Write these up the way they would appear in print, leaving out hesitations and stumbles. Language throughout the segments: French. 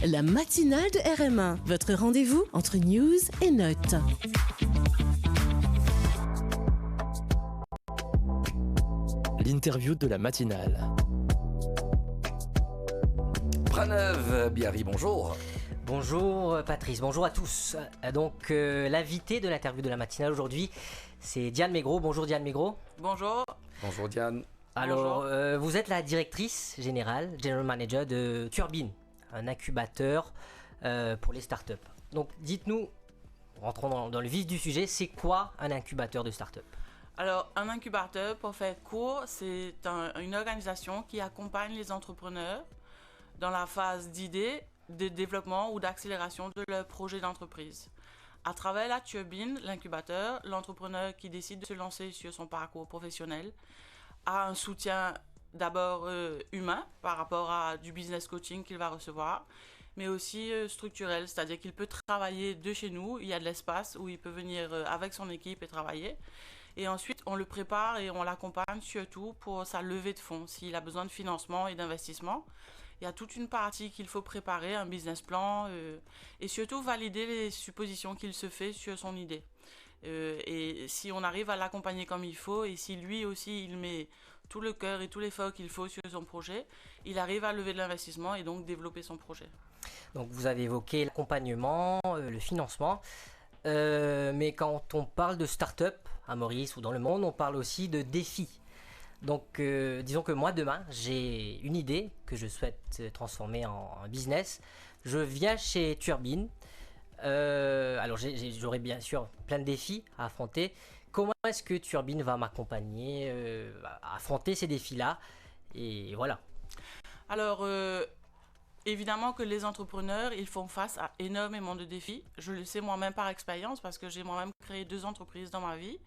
La matinale de RM1, votre rendez-vous entre news et notes. L'interview de la matinale. Pranave Biari, bonjour. Bonjour Patrice, bonjour à tous. Donc l'invité de l'interview de la matinale aujourd'hui, c'est Diane Mégros. Bonjour Diane Mégros. Bonjour. Bonjour Diane. Alors vous êtes la directrice générale, general manager de Turbine, un incubateur pour les startups. Donc dites-nous, rentrons dans le vif du sujet, c'est quoi un incubateur de startup ? Alors, un incubateur, pour faire court, c'est une organisation qui accompagne les entrepreneurs dans la phase d'idée, de développement ou d'accélération de leur projet d'entreprise. À travers la turbine, l'incubateur, l'entrepreneur qui décide de se lancer sur son parcours professionnel a un soutien d'abord humain par rapport à du business coaching qu'il va recevoir, mais aussi structurel, c'est-à-dire qu'il peut travailler de chez nous, il y a de l'espace où il peut venir avec son équipe et travailler. Et ensuite, on le prépare et on l'accompagne surtout pour sa levée de fonds, s'il a besoin de financement et d'investissement. Il y a toute une partie qu'il faut préparer, un business plan, et surtout valider les suppositions qu'il se fait sur son idée. Et si on arrive à l'accompagner comme il faut, et si lui aussi il met tout le cœur et tout l'effort qu'il faut sur son projet, il arrive à lever de l'investissement et donc développer son projet. Donc vous avez évoqué l'accompagnement, le financement, mais quand on parle de start-up à Maurice ou dans le monde, on parle aussi de défis. Donc disons que moi demain, j'ai une idée que je souhaite transformer en business. Je viens chez Turbine. Alors j'aurai bien sûr plein de défis à affronter. Comment est-ce que Turbine va m'accompagner à affronter ces défis-là? Et voilà. Alors, évidemment que les entrepreneurs, ils font face à énormément de défis. Je le sais moi-même par expérience parce que j'ai moi-même créé 2 entreprises dans ma vie.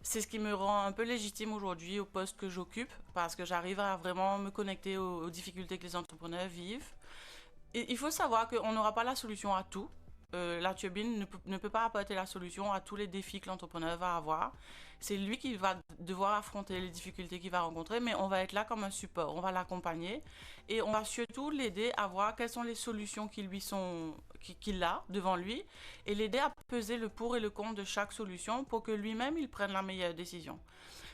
C'est ce qui me rend un peu légitime aujourd'hui au poste que j'occupe parce que j'arrive à vraiment me connecter aux difficultés que les entrepreneurs vivent. Et il faut savoir qu'on n'aura pas la solution à tout. La turbine ne peut pas apporter la solution à tous les défis que l'entrepreneur va avoir. C'est lui qui va devoir affronter les difficultés qu'il va rencontrer, mais on va être là comme un support. On va l'accompagner et on va surtout l'aider à voir quelles sont les solutions qu'il a devant lui et l'aider à peser le pour et le contre de chaque solution pour que lui-même il prenne la meilleure décision.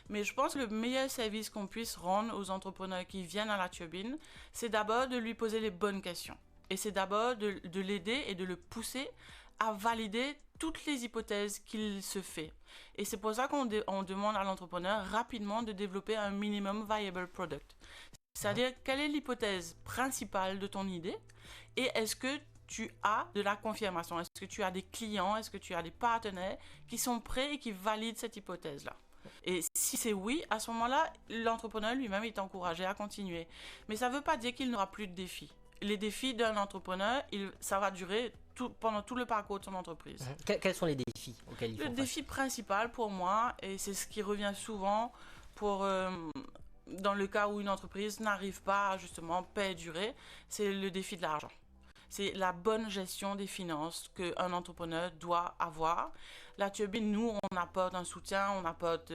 Mais je pense que le meilleur service qu'on puisse rendre aux entrepreneurs qui viennent à la turbine, c'est d'abord de lui poser les bonnes questions. Et c'est d'abord de l'aider et de le pousser à valider toutes les hypothèses qu'il se fait. Et c'est pour ça qu'on demande à l'entrepreneur rapidement de développer un minimum viable product. C'est-à-dire, quelle est l'hypothèse principale de ton idée et est-ce que tu as de la confirmation? Est-ce que tu as des clients? Est-ce que tu as des partenaires qui sont prêts et qui valident cette hypothèse-là? Et si c'est oui, à ce moment-là, l'entrepreneur lui-même est encouragé à continuer. Mais ça ne veut pas dire qu'il n'aura plus de défis. Les défis d'un entrepreneur, ça va durer pendant tout le parcours de son entreprise. Quels sont les défis auxquels il faut Le défi principal pour moi, et c'est ce qui revient souvent dans le cas où une entreprise n'arrive pas à justement perdurer, c'est le défi de l'argent. C'est la bonne gestion des finances qu'un entrepreneur doit avoir. La turbine, nous, on apporte un soutien, on apporte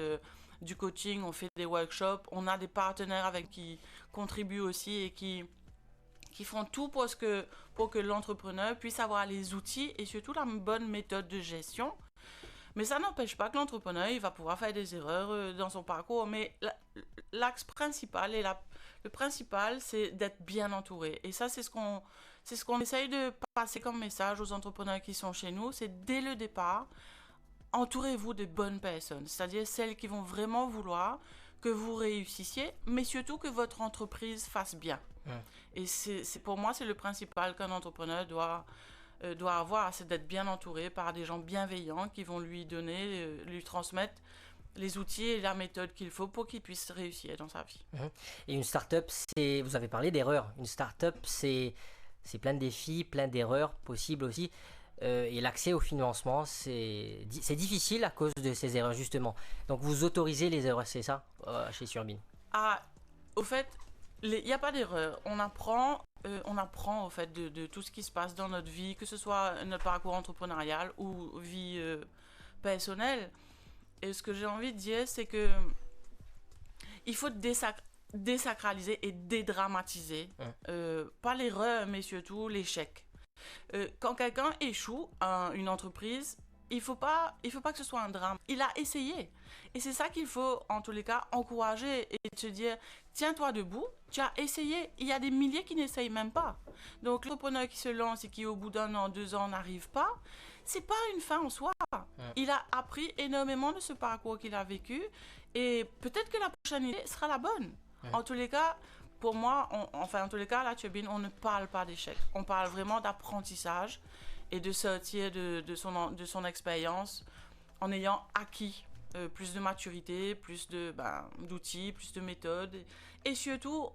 du coaching, on fait des workshops, on a des partenaires avec qui contribuent aussi et qui font tout pour que l'entrepreneur puisse avoir les outils et surtout la bonne méthode de gestion. Mais ça n'empêche pas que l'entrepreneur, il va pouvoir faire des erreurs dans son parcours. Mais l'axe principal le principal, c'est d'être bien entouré. Et ça, c'est ce qu'on essaye de passer comme message aux entrepreneurs qui sont chez nous. C'est dès le départ, entourez-vous de bonnes personnes. C'est-à-dire celles qui vont vraiment vouloir que vous réussissiez, mais surtout que votre entreprise fasse bien. Et pour moi, c'est le principal qu'un entrepreneur doit avoir, c'est d'être bien entouré par des gens bienveillants qui vont lui transmettre les outils et la méthode qu'il faut pour qu'il puisse réussir dans sa vie. Et une start-up, vous avez parlé d'erreurs. Une start-up, c'est plein de défis, plein d'erreurs possibles aussi. Et l'accès au financement, c'est difficile à cause de ces erreurs, justement. Donc, vous autorisez les erreurs, c'est ça, chez Turbine? Au fait, il n'y a pas d'erreur. On apprend au fait de tout ce qui se passe dans notre vie, que ce soit notre parcours entrepreneurial ou vie personnelle. Et ce que j'ai envie de dire, c'est que il faut désacraliser et dédramatiser, pas l'erreur, mais surtout l'échec. Quand quelqu'un échoue, une entreprise, il faut pas que ce soit un drame. Il a essayé. Et c'est ça qu'il faut, en tous les cas, encourager et se dire, tiens-toi debout, tu as essayé. Il y a des milliers qui n'essayent même pas. Donc, l'entrepreneur qui se lance et qui, au bout d'1 an, 2 ans, n'arrive pas, c'est pas une fin en soi. Il a appris énormément de ce parcours qu'il a vécu et peut-être que la prochaine idée sera la bonne. En tous les cas, pour moi, en tous les cas, à la Turbine, on ne parle pas d'échec. On parle vraiment d'apprentissage et de sortir de son expérience en ayant acquis plus de maturité, plus d'outils, plus de méthodes. Et surtout,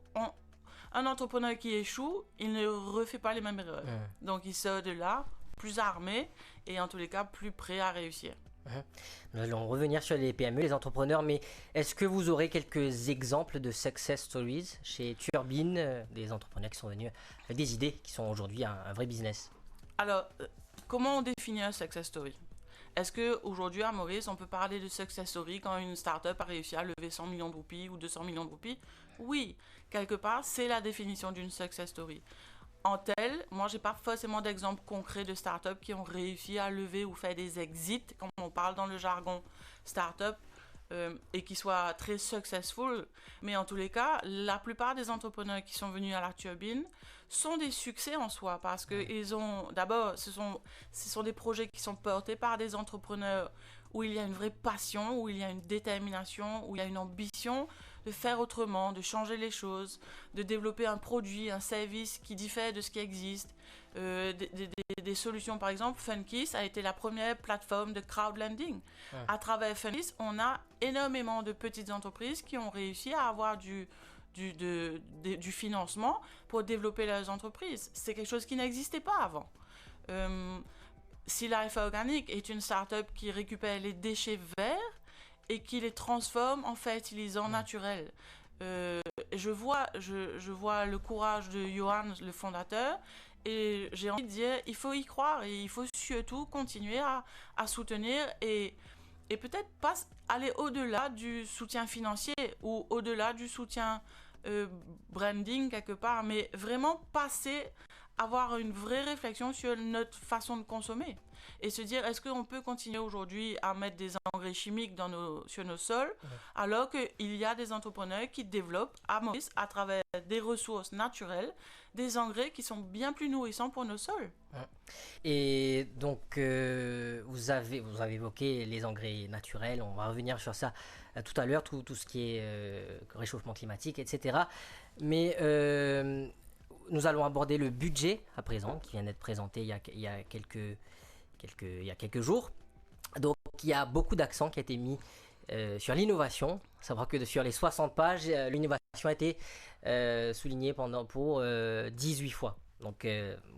un entrepreneur qui échoue, il ne refait pas les mêmes erreurs. Donc, il sort de là plus armé et en tous les cas plus prêt à réussir. Nous allons revenir sur les PME, les entrepreneurs, mais est-ce que vous aurez quelques exemples de success stories chez Turbine, des entrepreneurs qui sont venus avec des idées qui sont aujourd'hui un vrai business? Alors, comment on définit un success story? Est-ce qu'aujourd'hui, à Maurice, on peut parler de success story quand une start-up a réussi à lever 100 millions de roupies ou 200 millions de roupies? Oui, quelque part, c'est la définition d'une success story. En tel, moi, j'ai pas forcément d'exemples concrets de start-up qui ont réussi à lever ou faire des exits, comme on parle dans le jargon start-up, et qui soient très successful. Mais en tous les cas, la plupart des entrepreneurs qui sont venus à la Turbine sont des succès en soi, parce que d'abord, ce sont des projets qui sont portés par des entrepreneurs où il y a une vraie passion, où il y a une détermination, où il y a une ambition de faire autrement, de changer les choses, de développer un produit, un service qui diffère de ce qui existe. Des solutions, par exemple, Funkiss a été la première plateforme de crowdlending. À travers Funkiss, on a énormément de petites entreprises qui ont réussi à avoir du financement pour développer leurs entreprises. C'est quelque chose qui n'existait pas avant. Sea Life Organic est une start-up qui récupère les déchets verts et qui les transforme en fertilisants naturels. Je vois le courage de Johan, le fondateur, et j'ai envie de dire, il faut y croire et il faut surtout continuer à soutenir et peut-être pas aller au-delà du soutien financier ou au-delà du soutien branding quelque part, mais vraiment avoir une vraie réflexion sur notre façon de consommer et se dire, est-ce qu'on peut continuer aujourd'hui à mettre des engrais chimiques sur nos sols alors qu'il y a des entrepreneurs qui développent à Maurice, à travers des ressources naturelles, des engrais qui sont bien plus nourrissants pour nos sols. Et donc, vous avez évoqué les engrais naturels, on va revenir sur ça tout à l'heure, tout ce qui est réchauffement climatique, etc. Mais nous allons aborder le budget à présent, qui vient d'être présenté il y a quelques jours. Donc, il y a beaucoup d'accent qui a été mis sur l'innovation. Savoir que sur les 60 pages, l'innovation a été soulignée pour 18 fois. Donc,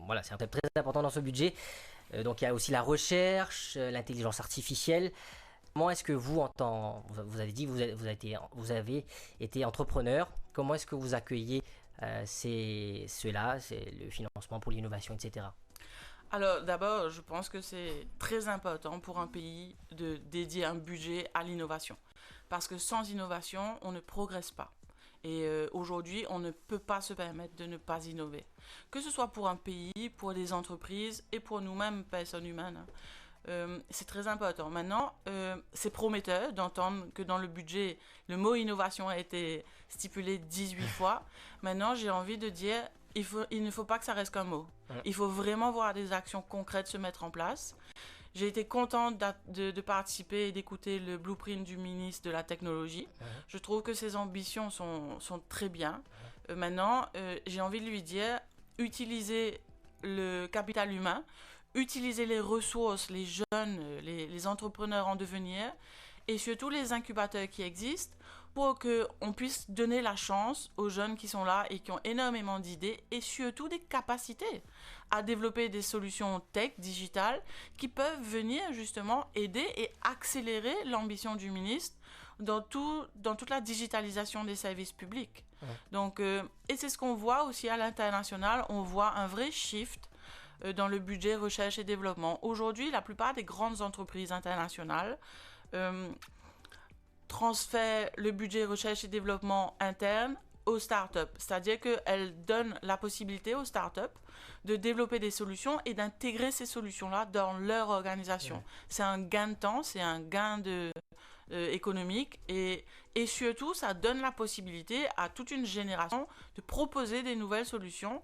voilà, c'est un thème très important dans ce budget. Donc, il y a aussi la recherche, l'intelligence artificielle. Comment est-ce que vous avez dit, vous avez été entrepreneur. Comment est-ce que vous accueillez c'est le financement pour l'innovation, etc. Alors d'abord, je pense que c'est très important pour un pays de dédier un budget à l'innovation. Parce que sans innovation, on ne progresse pas. Et aujourd'hui, on ne peut pas se permettre de ne pas innover. Que ce soit pour un pays, pour des entreprises et pour nous-mêmes, personnes humaines. C'est très important. Maintenant, c'est prometteur d'entendre que dans le budget, le mot innovation a été stipulé 18 fois. Maintenant, j'ai envie de dire, il ne faut pas que ça reste qu'un mot. Il faut vraiment voir des actions concrètes se mettre en place. J'ai été contente de participer et d'écouter le blueprint du ministre de la Technologie. Je trouve que ses ambitions sont très bien. Maintenant, j'ai envie de lui dire, utilisez le capital humain, utiliser les ressources, les jeunes, les entrepreneurs en devenir et surtout les incubateurs qui existent pour qu'on puisse donner la chance aux jeunes qui sont là et qui ont énormément d'idées et surtout des capacités à développer des solutions tech, digitales qui peuvent venir justement aider et accélérer l'ambition du ministre dans toute la digitalisation des services publics. Donc, et c'est ce qu'on voit aussi à l'international, on voit un vrai shift dans le budget recherche et développement. Aujourd'hui, la plupart des grandes entreprises internationales transfère le budget recherche et développement interne aux startups. C'est-à-dire qu'elle donne la possibilité aux startups de développer des solutions et d'intégrer ces solutions-là dans leur organisation. C'est un gain de temps, c'est un gain économique et surtout, ça donne la possibilité à toute une génération de proposer des nouvelles solutions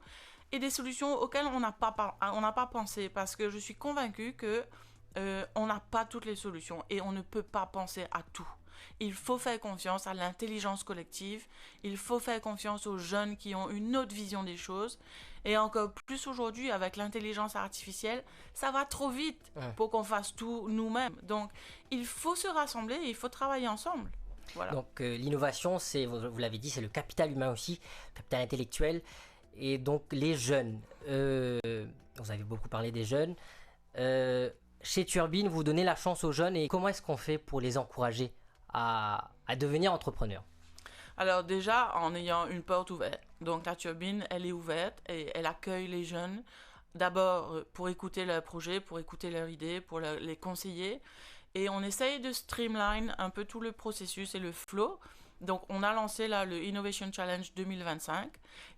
et des solutions auxquelles on n'a pas pensé parce que je suis convaincue que on n'a pas toutes les solutions et on ne peut pas penser à tout. Il faut faire confiance à l'intelligence collective, il faut faire confiance aux jeunes qui ont une autre vision des choses. Et encore plus aujourd'hui, avec l'intelligence artificielle, ça va trop vite pour qu'on fasse tout nous-mêmes. Donc, il faut se rassembler et il faut travailler ensemble. Voilà. Donc, l'innovation, c'est, vous l'avez dit, c'est le capital humain aussi, le capital intellectuel. Et donc, les jeunes, vous avez beaucoup parlé des jeunes. Chez Turbine, vous donnez la chance aux jeunes et comment est-ce qu'on fait pour les encourager à devenir entrepreneurs? Alors déjà, en ayant une porte ouverte. Donc la Turbine, elle est ouverte et elle accueille les jeunes. D'abord pour écouter leurs projets, pour écouter leurs idées, pour les conseiller. Et on essaye de streamline un peu tout le processus et le flow. Donc on a lancé là le Innovation Challenge 2025.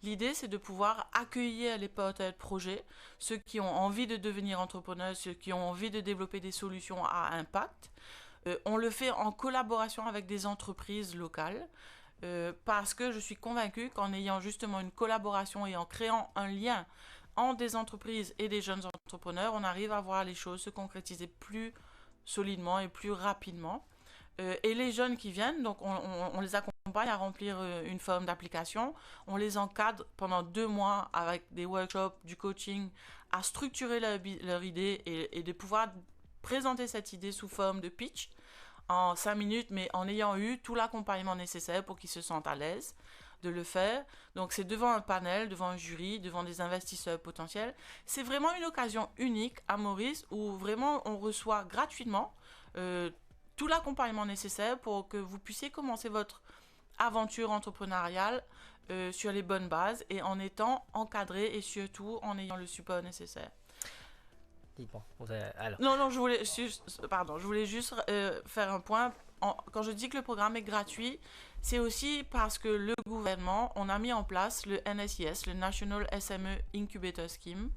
L'idée, c'est de pouvoir accueillir les porteurs de projets, ceux qui ont envie de devenir entrepreneurs, ceux qui ont envie de développer des solutions à impact. On le fait en collaboration avec des entreprises locales. Parce que je suis convaincue qu'en ayant justement une collaboration et en créant un lien entre des entreprises et des jeunes entrepreneurs, on arrive à voir les choses se concrétiser plus solidement et plus rapidement. Et les jeunes qui viennent, donc on les accompagne à remplir une forme d'application, on les encadre pendant 2 mois avec des workshops, du coaching, à structurer leur idée et de pouvoir présenter cette idée sous forme de pitch en 5 minutes, mais en ayant eu tout l'accompagnement nécessaire pour qu'ils se sentent à l'aise de le faire. Donc c'est devant un panel, devant un jury, devant des investisseurs potentiels. C'est vraiment une occasion unique à Maurice où vraiment on reçoit gratuitement tout l'accompagnement nécessaire pour que vous puissiez commencer votre aventure entrepreneuriale sur les bonnes bases et en étant encadré et surtout en ayant le support nécessaire. Dites-moi. Alors. Non, je voulais juste faire un point. Quand je dis que le programme est gratuit, c'est aussi parce que le gouvernement, on a mis en place le NSIS, le National SME Incubator Scheme,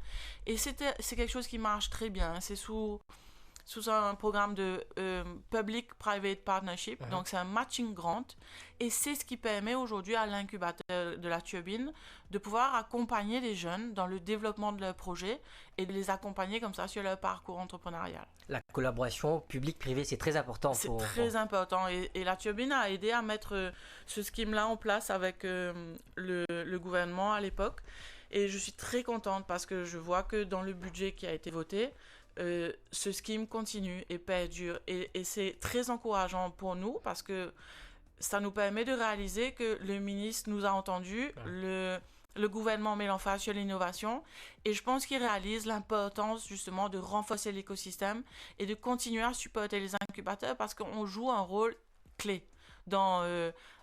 et c'est quelque chose qui marche très bien. C'est sous un programme de Public-Private Partnership, donc c'est un matching grant, et c'est ce qui permet aujourd'hui à l'incubateur de la Turbine de pouvoir accompagner les jeunes dans le développement de leurs projets et de les accompagner comme ça sur leur parcours entrepreneurial. La collaboration publique-privée, c'est très important. C'est très important, et la Turbine a aidé à mettre ce scheme-là en place avec le gouvernement à l'époque, et je suis très contente parce que je vois que dans le budget qui a été voté, ce scheme continue et perdure et c'est très encourageant pour nous parce que ça nous permet de réaliser que le ministre nous a entendus, le gouvernement met l'emphase sur l'innovation et je pense qu'il réalise l'importance justement de renforcer l'écosystème et de continuer à supporter les incubateurs parce qu'on joue un rôle clé dans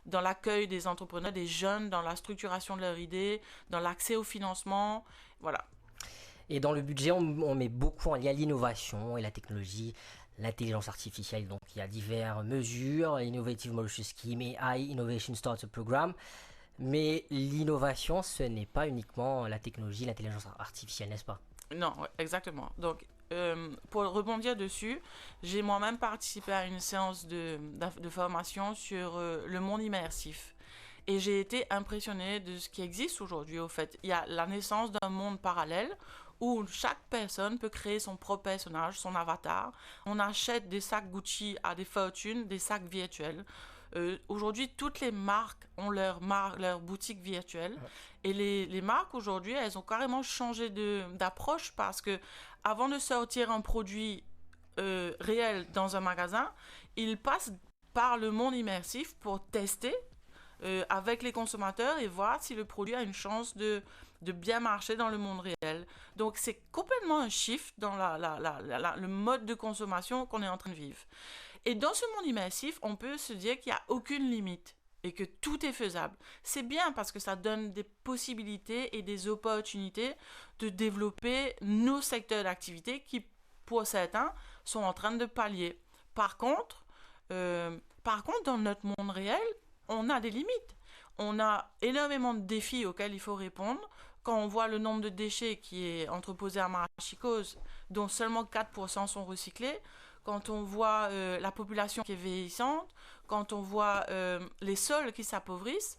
l'accueil des entrepreneurs, des jeunes, dans la structuration de leurs idées, dans l'accès au financement, voilà. Et dans le budget, on met beaucoup en lien l'innovation et la technologie, l'intelligence artificielle. Donc, il y a diverses mesures, Innovative Mauritius Scheme, AI Innovation Startup Program. Mais l'innovation, ce n'est pas uniquement la technologie, l'intelligence artificielle, n'est-ce pas? Non, ouais, exactement. Donc, pour rebondir dessus, j'ai moi-même participé à une séance de formation sur le monde immersif. Et j'ai été impressionnée de ce qui existe aujourd'hui, au fait. Il y a la naissance d'un monde parallèle où chaque personne peut créer son propre personnage, son avatar. On achète des sacs Gucci à des fortunes, des sacs virtuels. Aujourd'hui, toutes les marques ont leur boutique virtuelle. Et les marques, aujourd'hui, elles ont carrément changé d'approche parce que avant de sortir un produit réel dans un magasin, ils passent par le monde immersif pour tester avec les consommateurs et voir si le produit a une chance de bien marcher dans le monde réel. Donc, c'est complètement un shift dans le mode de consommation qu'on est en train de vivre. Et dans ce monde immersif, on peut se dire qu'il n'y a aucune limite et que tout est faisable. C'est bien parce que ça donne des possibilités et des opportunités de développer nos secteurs d'activité qui, pour certains, sont en train de pallier. Par contre, par contre, dans notre monde réel, on a des limites. On a énormément de défis auxquels il faut répondre. Quand on voit le nombre de déchets qui est entreposé à Marachicos, dont seulement 4% sont recyclés, quand on voit la population qui est vieillissante, quand on voit les sols qui s'appauvrissent,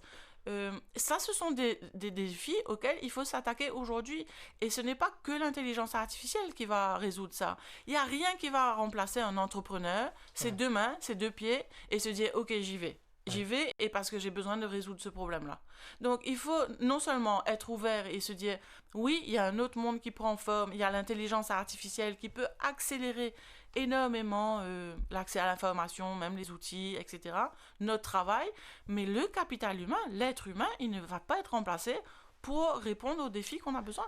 ça, ce sont des défis auxquels il faut s'attaquer aujourd'hui. Et ce n'est pas que l'intelligence artificielle qui va résoudre ça. Il n'y a rien qui va remplacer un entrepreneur. C'est deux mains, c'est deux pieds, et se dire, OK, j'y vais. J'y vais et parce que j'ai besoin de résoudre ce problème-là. Donc, il faut non seulement être ouvert et se dire, oui, il y a un autre monde qui prend forme, il y a l'intelligence artificielle qui peut accélérer énormément l'accès à l'information, même les outils, etc., notre travail, mais le capital humain, l'être humain, il ne va pas être remplacé pour répondre aux défis qu'on a besoin.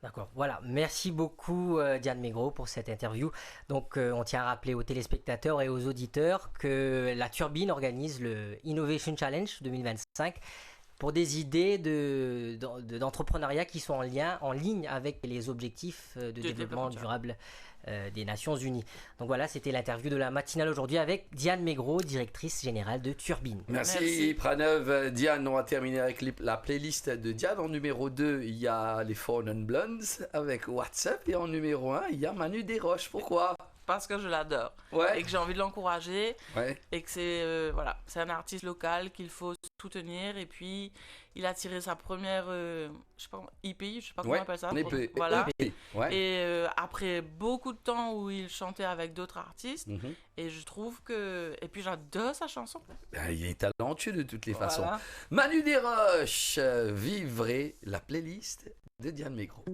D'accord, voilà. Merci beaucoup Diane Mégro pour cette interview. Donc on tient à rappeler aux téléspectateurs et aux auditeurs que la Turbine organise le Innovation Challenge 2025 pour des idées d'entrepreneuriat qui sont en ligne avec les objectifs de développement durable des Nations Unies. Donc voilà, c'était l'interview de la matinale aujourd'hui avec Diane Mégro, directrice générale de Turbine. Merci Pranav. Diane, on va terminer avec la playlist de Diane. En numéro 2, il y a les Four Non Blondes avec WhatsApp. Et en numéro 1, il y a Manu Desroches. Pourquoi ? Parce que je l'adore. Ouais. Et que j'ai envie de l'encourager. Ouais. Et que c'est un artiste local qu'il faut soutenir. Et puis, il a tiré sa première IPI, je sais pas comment on appelle ça. Voilà. Ouais. Et après beaucoup de temps où il chantait avec d'autres artistes. Et je trouve que... Et puis, j'adore sa chanson. Ben, il est talentueux de toutes les Voilà. façons. Manu Desroches, vivrez la playlist de Diane Mégro.